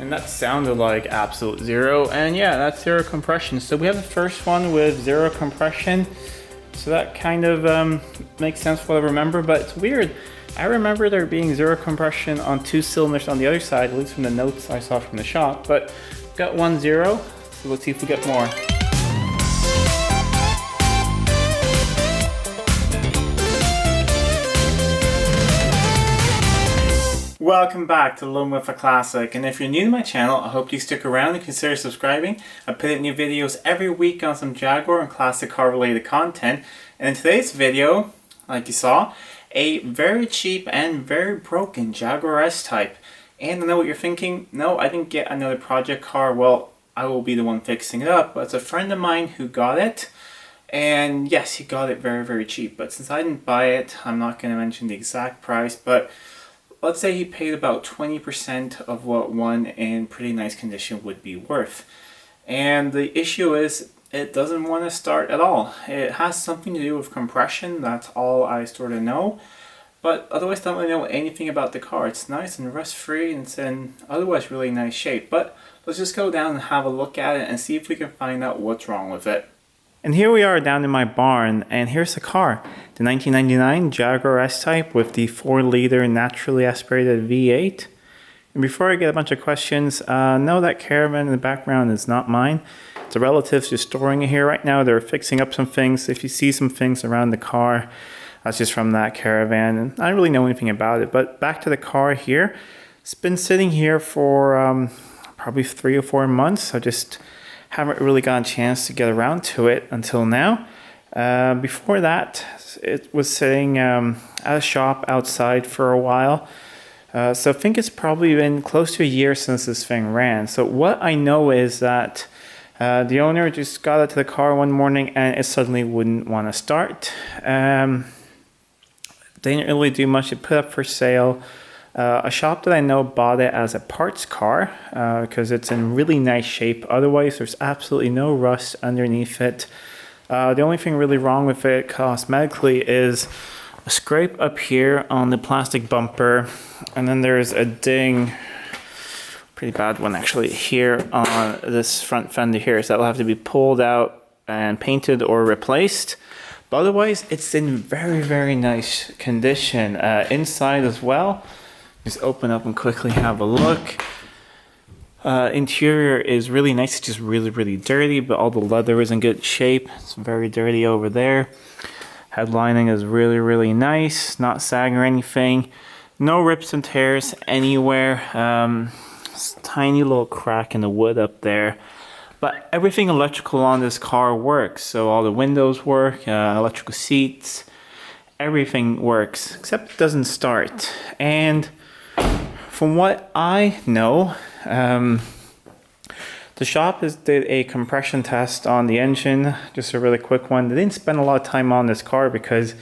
And that sounded like absolute zero, and yeah, that's zero compression. So we have the first one with zero compression, so that kind of makes sense for what I remember, but it's weird. I remember there being zero compression on 2 cylinders on the other side, at least from the notes I saw from the shop, but got 1 0, so let's see if we get more. Welcome back to Living with a Classic, and if you're new to my channel, I hope you stick around and consider subscribing. I put out new videos every week on some Jaguar and classic car related content, and in today's video, like you saw, a very cheap and very broken Jaguar S-Type. And I know what you're thinking, no, I didn't get another project car. Well, I will be the one fixing it up, but it's a friend of mine who got it. And yes, he got it very, very cheap, but since I didn't buy it, I'm not going to mention the exact price, but let's say he paid about 20% of what one in pretty nice condition would be worth. And the issue is, it doesn't want to start at all. It has something to do with compression, that's all I sort of know. But otherwise, I don't really know anything about the car. It's nice and rust-free and it's in otherwise really nice shape. But let's just go down and have a look at it and see if we can find out what's wrong with it. And here we are down in my barn, and here's the car. The 1999 Jaguar S-Type with the 4-liter naturally aspirated V8. And before I get a bunch of questions, no, that Caravan in the background is not mine. It's a relative's just storing it here right now. They're fixing up some things. If you see some things around the car, that's just from that Caravan. And I don't really know anything about it. But back to the car here. It's been sitting here for probably 3 or 4 months. I just haven't really gotten a chance to get around to it until now. Before that, it was sitting at a shop outside for a while. So I think it's probably been close to a year since this thing ran. So what I know is that the owner just got out to the car one morning and it suddenly wouldn't want to start. They didn't really do much. It put up for sale. A shop that I know bought it as a parts car because it's in really nice shape. Otherwise, there's absolutely no rust underneath it. The only thing really wrong with it cosmetically is a scrape up here on the plastic bumper, and then there's a ding, pretty bad one actually, here on this front fender here. So that will have to be pulled out and painted or replaced. But otherwise, it's in very, very nice condition. Inside as well. Just open up and quickly have a look. Interior is really nice. It's just really, really dirty, but all the leather is in good shape. It's very dirty over there. Headlining is really, really nice. Not sagging or anything. No rips and tears anywhere. Tiny little crack in the wood up there. But everything electrical on this car works. So all the windows work, electrical seats, everything works, except it doesn't start. And from what I know, the shop did a compression test on the engine, just a really quick one. They didn't spend a lot of time on this car because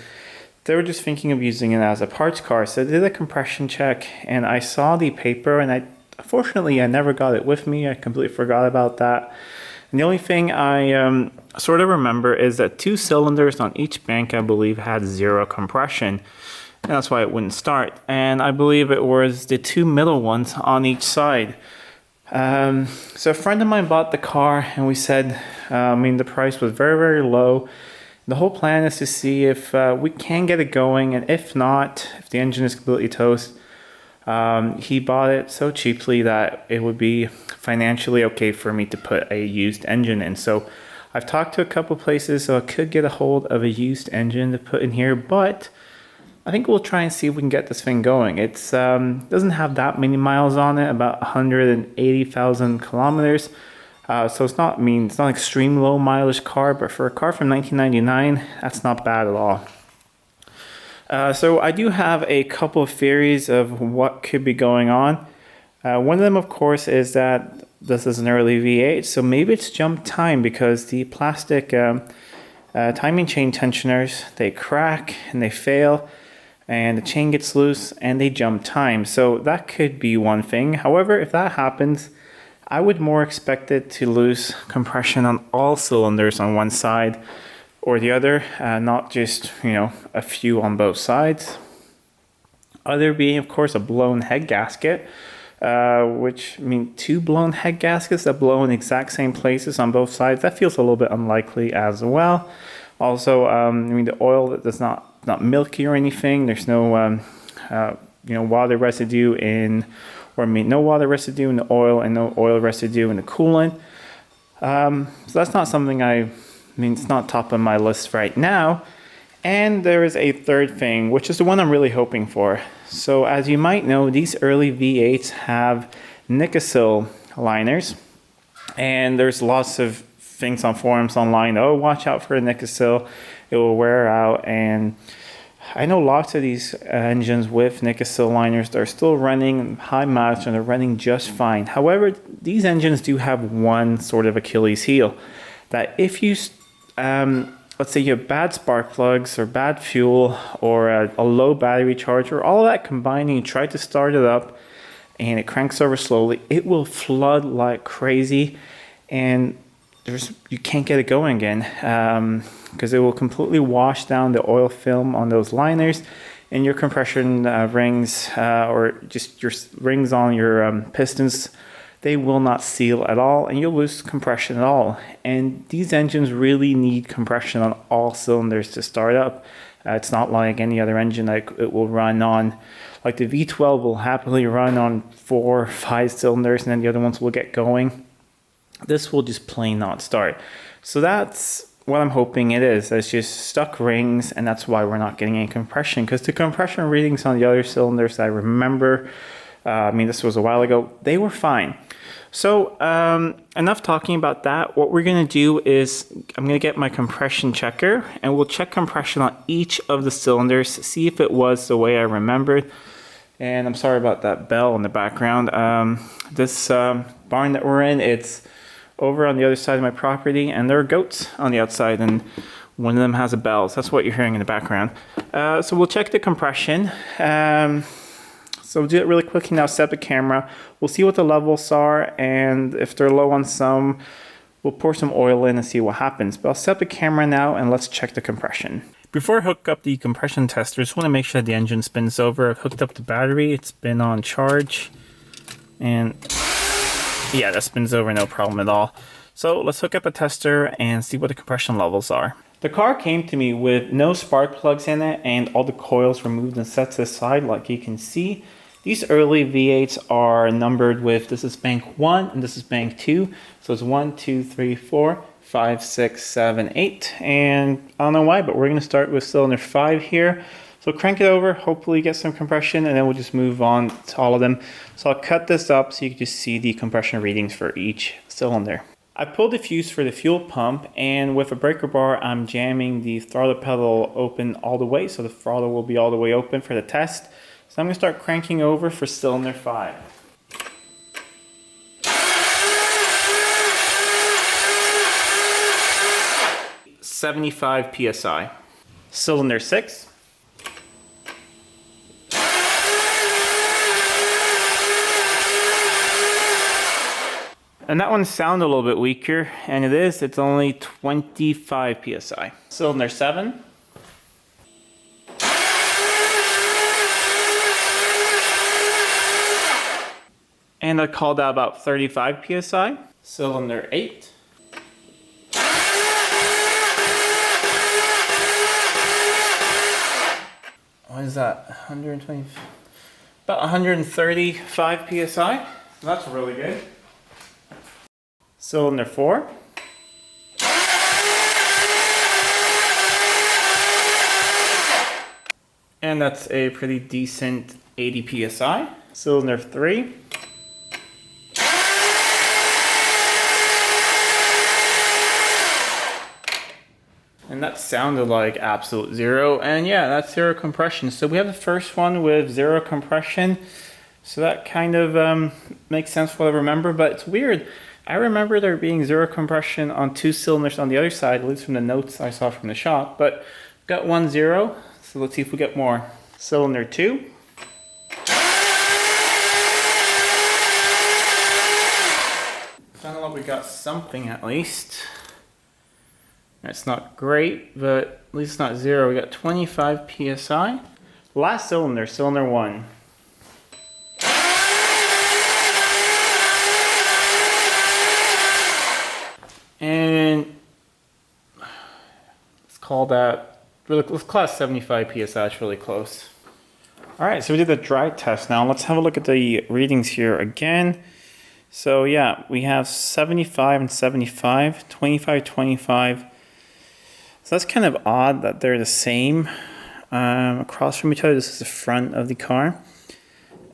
they were just thinking of using it as a parts car. So they did a compression check, and I saw the paper, and unfortunately I never got it with me. I completely forgot about that. And the only thing I sort of remember is that 2 cylinders on each bank, I believe, had 0 compression. And that's why it wouldn't start. And I believe it was the 2 middle ones on each side. So a friend of mine bought the car, and we said, the price was very, very low. The whole plan is to see if we can get it going, and if not, if the engine is completely toast, he bought it so cheaply that it would be financially okay for me to put a used engine in. So I've talked to a couple places, so I could get a hold of a used engine to put in here, but I think we'll try and see if we can get this thing going. It doesn't have that many miles on it, about 180,000 kilometers. So it's not an extreme low mileage car, but for a car from 1999, that's not bad at all. So I do have a couple of theories of what could be going on. One of them, of course, is that this is an early V8, so maybe it's jump time because the plastic timing chain tensioners, they crack and they fail, and the chain gets loose and they jump time. So that could be one thing. However, if that happens, I would more expect it to lose compression on all cylinders on one side or the other, not just, a few on both sides. Other being, of course, a blown head gasket. which mean 2 blown head gaskets that blow in the exact same places on both sides. That feels a little bit unlikely as well. Also, I mean, the oil that's not milky or anything. There's no water residue in, or I mean, no water residue in the oil and no oil residue in the coolant. So that's not something it's not top of my list right now. And there is a third thing, which is the one I'm really hoping for. So as you might know, these early V8s have Nikasil liners, and there's lots of things on forums online. Oh, watch out for a Nikasil, it will wear out. And I know lots of these engines with Nikasil liners that are still running high mileage and they're running just fine. However, these engines do have one sort of Achilles heel, that if you let's say you have bad spark plugs or bad fuel or a low battery charge, or all of that combined, and you try to start it up and it cranks over slowly, it will flood like crazy, and you can't get it going again, because it will completely wash down the oil film on those liners, and your compression rings or just your rings on your pistons, they will not seal at all, and you'll lose compression at all. And these engines really need compression on all cylinders to start up. It's not like any other engine like it will run on, like the V12 will happily run on 4 or 5 cylinders, and then the other ones will get going. This will just plain not start. So that's what I'm hoping it is. It's just stuck rings, and that's why we're not getting any compression, because the compression readings on the other cylinders that I remember, this was a while ago, they were fine. So enough talking about that. What we're going to do is I'm going to get my compression checker, and we'll check compression on each of the cylinders, see if it was the way I remembered. And I'm sorry about that bell in the background. This barn that we're in, it's over on the other side of my property, and there are goats on the outside, and one of them has a bell. So that's what you're hearing in the background. So we'll check the compression. So we'll do it really quickly now. Set up the camera. We'll see what the levels are, and if they're low on some, we'll pour some oil in and see what happens. But I'll set up the camera now, and let's check the compression. Before I hook up the compression tester, I just want to make sure the engine spins over. I've hooked up the battery. It's been on charge, and yeah, that spins over no problem at all. So let's hook up a tester and see what the compression levels are. The car came to me with no spark plugs in it and all the coils removed and set to the side, like you can see. These early V8s are numbered with, this is bank 1 and this is bank 2. So it's 1, 2, 3, 4, 5, 6, 7, 8. And I don't know why, but we're going to start with cylinder 5 here. So crank it over, hopefully get some compression, and then we'll just move on to all of them. So I'll cut this up so you can just see the compression readings for each cylinder. I pulled the fuse for the fuel pump, and with a breaker bar, I'm jamming the throttle pedal open all the way, so the throttle will be all the way open for the test. So I'm going to start cranking over for cylinder 5. .75 psi. Cylinder 6. And that one sounded a little bit weaker, and it's only 25 psi. Cylinder 7. And I called out about 35 psi. Cylinder 8. What is that? 120? About 135 psi. That's really good. Cylinder 4. And that's a pretty decent 80 psi. Cylinder 3. And that sounded like absolute zero. And yeah, that's zero compression. So we have the first one with zero compression. So that kind of makes sense for what I remember, but it's weird. I remember there being zero compression on 2 cylinders on the other side, at least from the notes I saw from the shop, but got 1 0, so let's see if we get more. Cylinder 2. Sounded like we got something at least. It's not great, but at least it's not zero. We got 25 psi. Last cylinder, cylinder 1. call that, let's class 75 psi, that's really close. All right, so we did the dry test now. Let's have a look at the readings here again. So yeah, we have 75 and 75, 25, 25. So that's kind of odd that they're the same across from each other. This is the front of the car.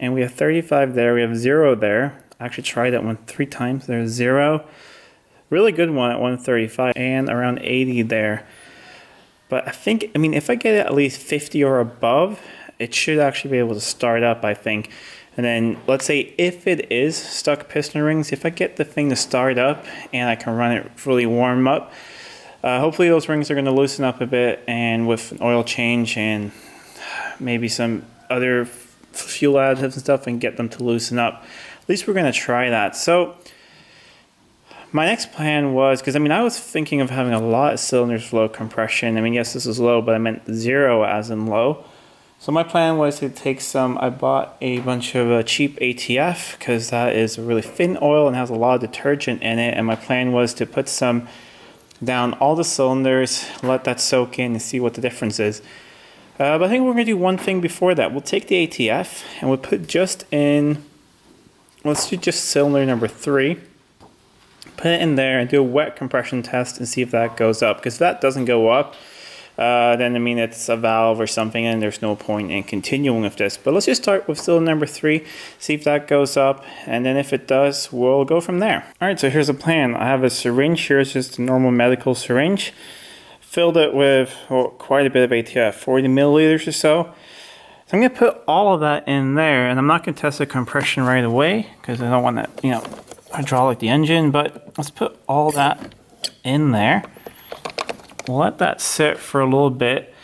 And we have 35 there, we have 0 there. I actually tried that one 3 times. There's 0. Really good one at 135 and around 80 there. But I think, I mean, if I get it at least 50 or above, it should actually be able to start up, I think. And then let's say if it is stuck piston rings, if I get the thing to start up and I can run it really warm up, hopefully those rings are going to loosen up a bit, and with an oil change and maybe some other fuel additives and stuff, and get them to loosen up. At least we're going to try that. So my next plan was, because I mean, I was thinking of having a lot of cylinders with low compression. I mean, yes, this is low, but I meant 0 as in low. So my plan was to take some, I bought a bunch of cheap ATF, because that is a really thin oil and has a lot of detergent in it. And my plan was to put some down all the cylinders, let that soak in and see what the difference is. But I think we're going to do one thing before that. We'll take the ATF and we'll put just in, let's do just cylinder number 3. Put it in there and do a wet compression test and see if that goes up. Because if that doesn't go up, then I mean it's a valve or something and there's no point in continuing with this. But let's just start with cylinder number 3, see if that goes up, and then if it does, we'll go from there. Alright, so here's the plan. I have a syringe here, it's just a normal medical syringe. Filled it with quite a bit of ATF, 40 milliliters or so. So I'm going to put all of that in there, and I'm not going to test the compression right away because I don't want that, you know, hydraulic the engine, but let's put all that in there. We'll let that sit for a little bit.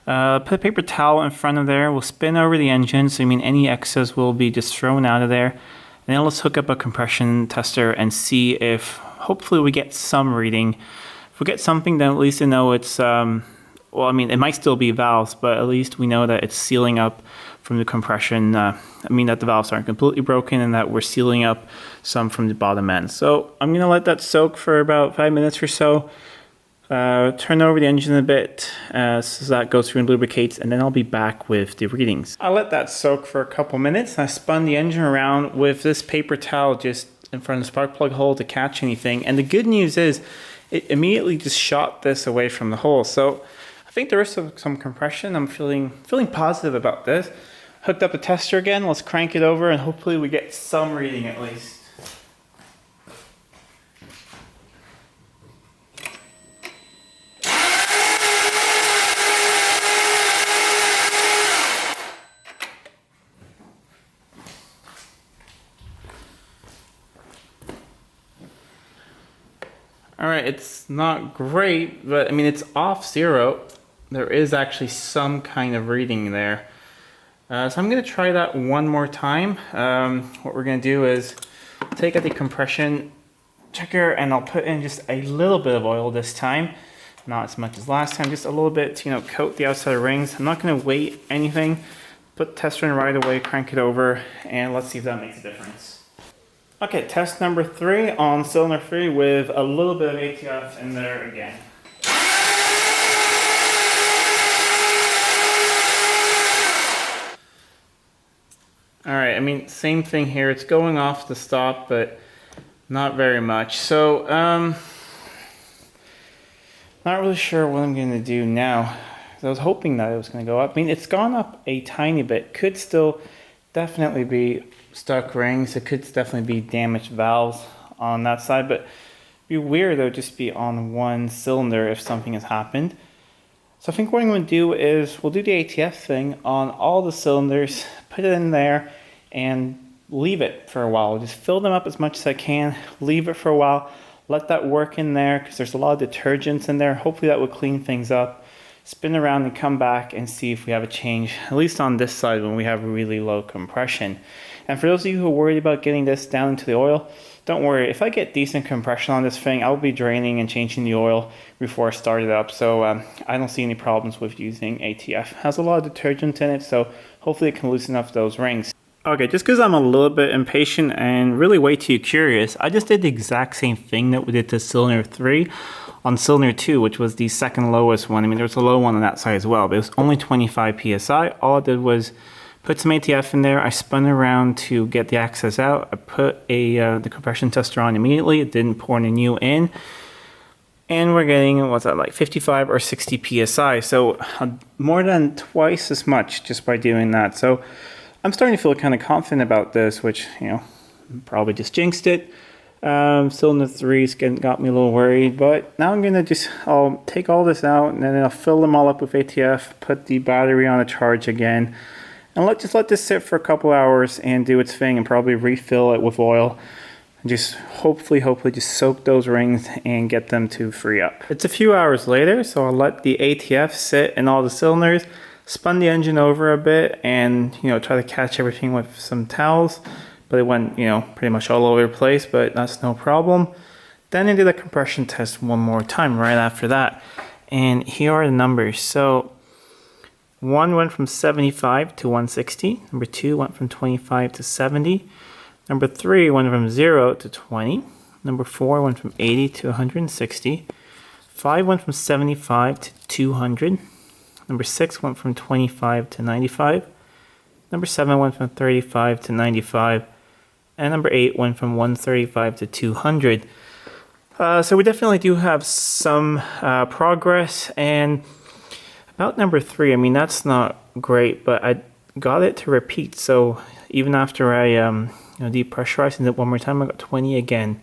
Put a paper towel in front of there. We'll spin over the engine, so I mean any excess will be just thrown out of there. And then let's hook up a compression tester and see if hopefully we get some reading. If we get something, then at least we know it's, well, I mean, it might still be valves, but at least we know that it's sealing up from the compression. I mean that the valves aren't completely broken and that we're sealing up some from the bottom end. So I'm going to let that soak for about 5 minutes or so. Turn over the engine a bit so that goes through and lubricates, and then I'll be back with the readings. I let that soak for a couple minutes. I spun the engine around with this paper towel just in front of the spark plug hole to catch anything. And the good news is it immediately just shot this away from the hole. So I think there is some compression. I'm feeling positive about this. Hooked up the tester again. Let's crank it over and hopefully we get some reading at least. Alright, it's not great, but I mean it's off 0. There is actually some kind of reading there. So I'm going to try that one more time. What we're going to do is take out the compression checker and I'll put in just a little bit of oil this time. Not as much as last time, just a little bit to, you know, coat the outside of rings. I'm not going to wait anything. Put the tester in right away, crank it over, and let's see if that makes a difference. Okay, test number 3 on cylinder 3 with a little bit of ATF in there again. Alright, I mean, same thing here. It's going off the stop, but not very much. So, not really sure what I'm going to do now. I was hoping that it was going to go up. I mean, it's gone up a tiny bit. Could still definitely be stuck rings. It could definitely be damaged valves on that side, but it'd be weird though, just be on one cylinder if something has happened. So I think what I'm going to do is we'll do the ATF thing on all the cylinders, put it in there and leave it for a while. Just fill them up as much as I can, leave it for a while, let that work in there because there's a lot of detergents in there. Hopefully that will clean things up. Spin around and come back and see if we have a change, at least on this side when we have really low compression. And for those of you who are worried about getting this down into the oil, don't worry. If I get decent compression on this thing, I'll be draining and changing the oil before I start it up. So I don't see any problems with using ATF. It has a lot of detergent in it, so hopefully it can loosen up those rings. Okay, just because I'm a little bit impatient and really way too curious, I just did the exact same thing that we did to cylinder 3 on cylinder 2, which was the second lowest one. I mean, there was a low one on that side as well, but it was only 25 psi. All I did was put some ATF in there. I spun around to get the access out. I put the compression tester on immediately. It didn't pour any new in. And we're getting, what's that, like 55 or 60 psi. So more than twice as much just by doing that. So I'm starting to feel kind of confident about this, which, you know, probably just jinxed it. Cylinder 3's got me a little worried, but now I'm gonna I'll take all this out and then I'll fill them all up with ATF, put the battery on a charge again, and let this sit for a couple hours and do its thing, and probably refill it with oil. And just hopefully just soak those rings and get them to free up. It's a few hours later, so I'll let the ATF sit in all the cylinders. Spun the engine over a bit and, you know, try to catch everything with some towels, but it went, you know, pretty much all over the place, but that's no problem. Then I did a compression test one more time right after that, and here are the numbers. So one went from 75 to 160, number 2 went from 25 to 70, number 3 went from 0 to 20, number 4 went from 80 to 160, 5 went from 75 to 200, number 6 went from 25 to 95. Number 7 went from 35 to 95. And number 8 went from 135 to 200. So we definitely do have some progress. And about number 3, I mean, that's not great, but I got it to repeat. So even after I depressurized it one more time, I got 20 again.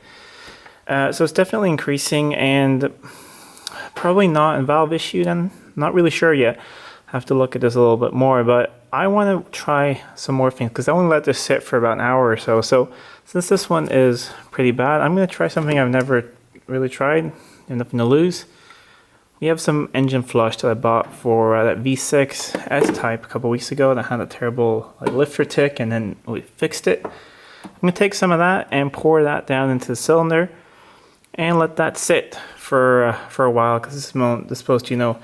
So it's definitely increasing, and probably not a valve issue then. Not really sure yet. Have to look at this a little bit more, but I want to try some more things because I want to let this sit for about an hour or so. So since this one is pretty bad, I'm going to try something I've never really tried. Nothing to lose. We have some engine flush that I bought for that V6 S-Type a couple weeks ago that had a terrible lifter tick, and then we fixed it. I'm going to take some of that and pour that down into the cylinder and let that sit for a while, because this is supposed to, you know,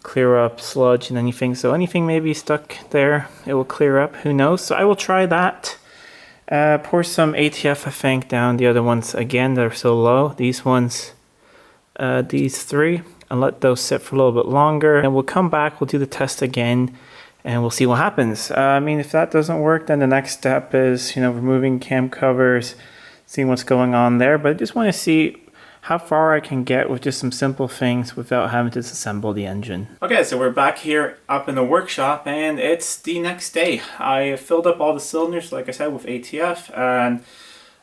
clear up sludge and anything. So anything maybe stuck there, it will clear up. Who knows? So I will try that. Pour some ATF, I think, down the other ones again that are so low. These ones, these 3, and let those sit for a little bit longer. And we'll come back, we'll do the test again, and we'll see what happens. I mean, if that doesn't work, then the next step is, you know, removing cam covers, seeing what's going on there. But I just want to see how far I can get with just some simple things without having to disassemble the engine. Okay, so we're back here up in the workshop, and it's the next day. I filled up all the cylinders, like I said, with ATF, and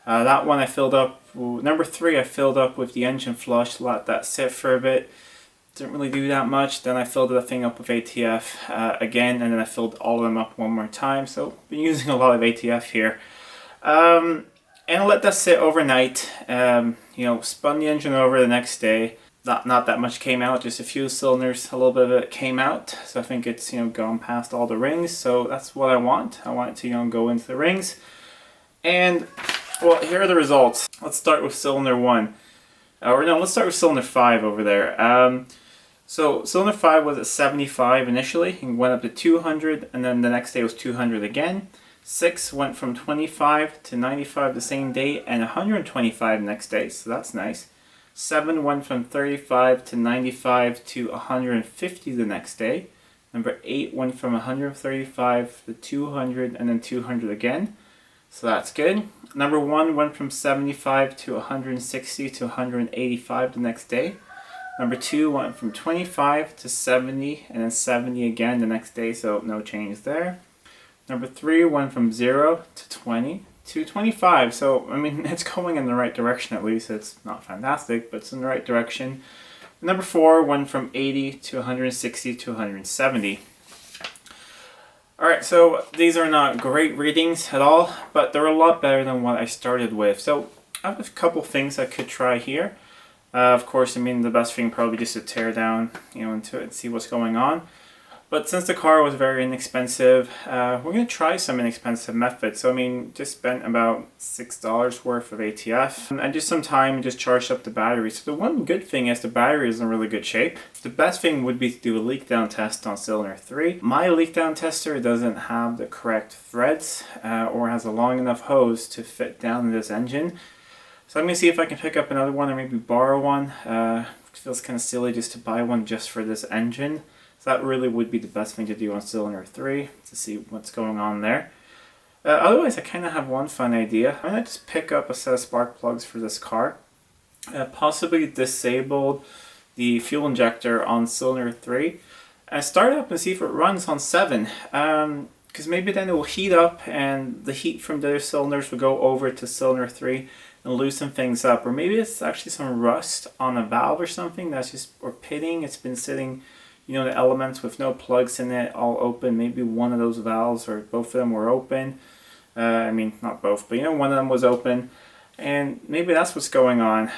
that one I filled up, number 3 I filled up with the engine flush, let that sit for a bit. Didn't really do that much. Then I filled the thing up with ATF again, and then I filled all of them up one more time. So been using a lot of ATF here. And I let that sit overnight. You know, spun the engine over the next day. Not that much came out, just a few cylinders, a little bit of it came out. So I think it's, you know, gone past all the rings. So that's what I want. I want it to, you know, go into the rings. And, well, here are the results. Let's start with cylinder 1. Or no, let's start with cylinder 5 over there. So cylinder 5 was at 75 initially, and went up to 200, and then the next day was 200 again. 6 went from 25 to 95 the same day, and 125 next day, so that's nice. 7 went from 35 to 95 to 150 the next day. Number 8 went from 135 to 200, and then 200 again, so that's good. Number 1 went from 75 to 160 to 185 the next day. Number 2 went from 25 to 70, and then 70 again the next day, so no change there. Number 3 went from 0 to 20 to 25, so I mean, it's going in the right direction at least. It's not fantastic, but it's in the right direction. Number 4 went from 80 to 160 to 170. Alright, so these are not great readings at all, but they're a lot better than what I started with. So I have a couple things I could try here. Of course, I mean, the best thing probably just to tear down, you know, into it and see what's going on. But since the car was very inexpensive, we're going to try some inexpensive methods. So I mean, just spent about $6 worth of ATF. And just some time and just charged up the battery. So the one good thing is the battery is in really good shape. The best thing would be to do a leak down test on cylinder 3. My leak down tester doesn't have the correct threads or has a long enough hose to fit down in this engine. So I'm going to see if I can pick up another one or maybe borrow one. It feels kind of silly just to buy one just for this engine. So that really would be the best thing to do on cylinder 3 to see what's going on there. Otherwise, I kind of have one fun idea. I'm going to just pick up a set of spark plugs for this car. Possibly disable the fuel injector on cylinder 3. And start up and see if it runs on 7. Because maybe then it will heat up and the heat from the other cylinders will go over to cylinder 3 and loosen things up. Or maybe it's actually some rust on a valve or something that's just, or pitting. It's been sitting, you know, the elements with no plugs in it, all open. Maybe one of those valves or both of them were open. I mean, not both, but you know, one of them was open. And maybe that's what's going on.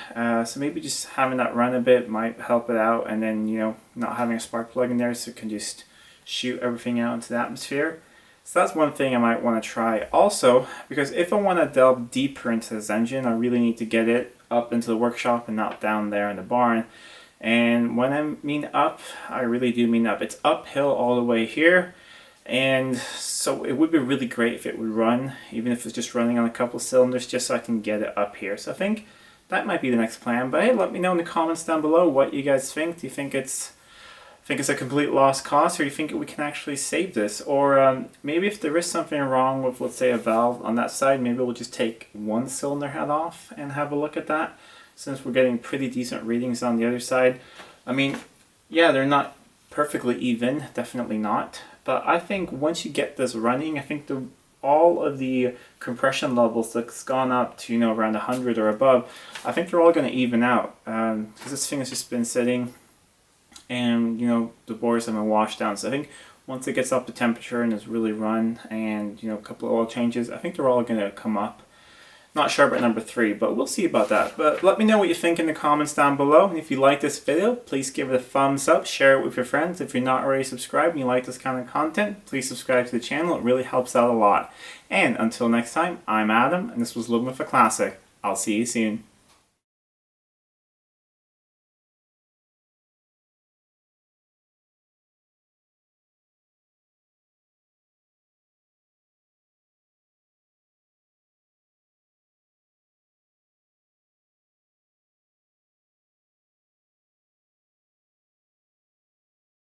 So maybe just having that run a bit might help it out. And then, you know, not having a spark plug in there so it can just shoot everything out into the atmosphere. So that's one thing I might want to try. Also, because if I want to delve deeper into this engine, I really need to get it up into the workshop and not down there in the barn. And when I mean up, I really do mean up. It's uphill all the way here. And so it would be really great if it would run, even if it's just running on a couple of cylinders, just so I can get it up here. So I think that might be the next plan. But hey, let me know in the comments down below what you guys think. Do you think it's a complete lost cause, or do you think we can actually save this? Or maybe if there is something wrong with, let's say, a valve on that side, maybe we'll just take one cylinder head off and have a look at that, since we're getting pretty decent readings on the other side. I mean, yeah, they're not perfectly even, definitely not. But I think once you get this running, I think all of the compression levels that's gone up to, you know, around 100 or above, I think they're all going to even out. Because this thing has just been sitting and, you know, the bores have been washed down. So I think once it gets up to temperature and is really run and, you know, a couple of oil changes, I think they're all going to come up. Not sure about number 3, but we'll see about that. But let me know what you think in the comments down below. And if you like this video, please give it a thumbs up, share it with your friends. If you're not already subscribed and you like this kind of content, please subscribe to the channel. It really helps out a lot. And until next time, I'm Adam, and this was Living with a Classic. I'll see you soon.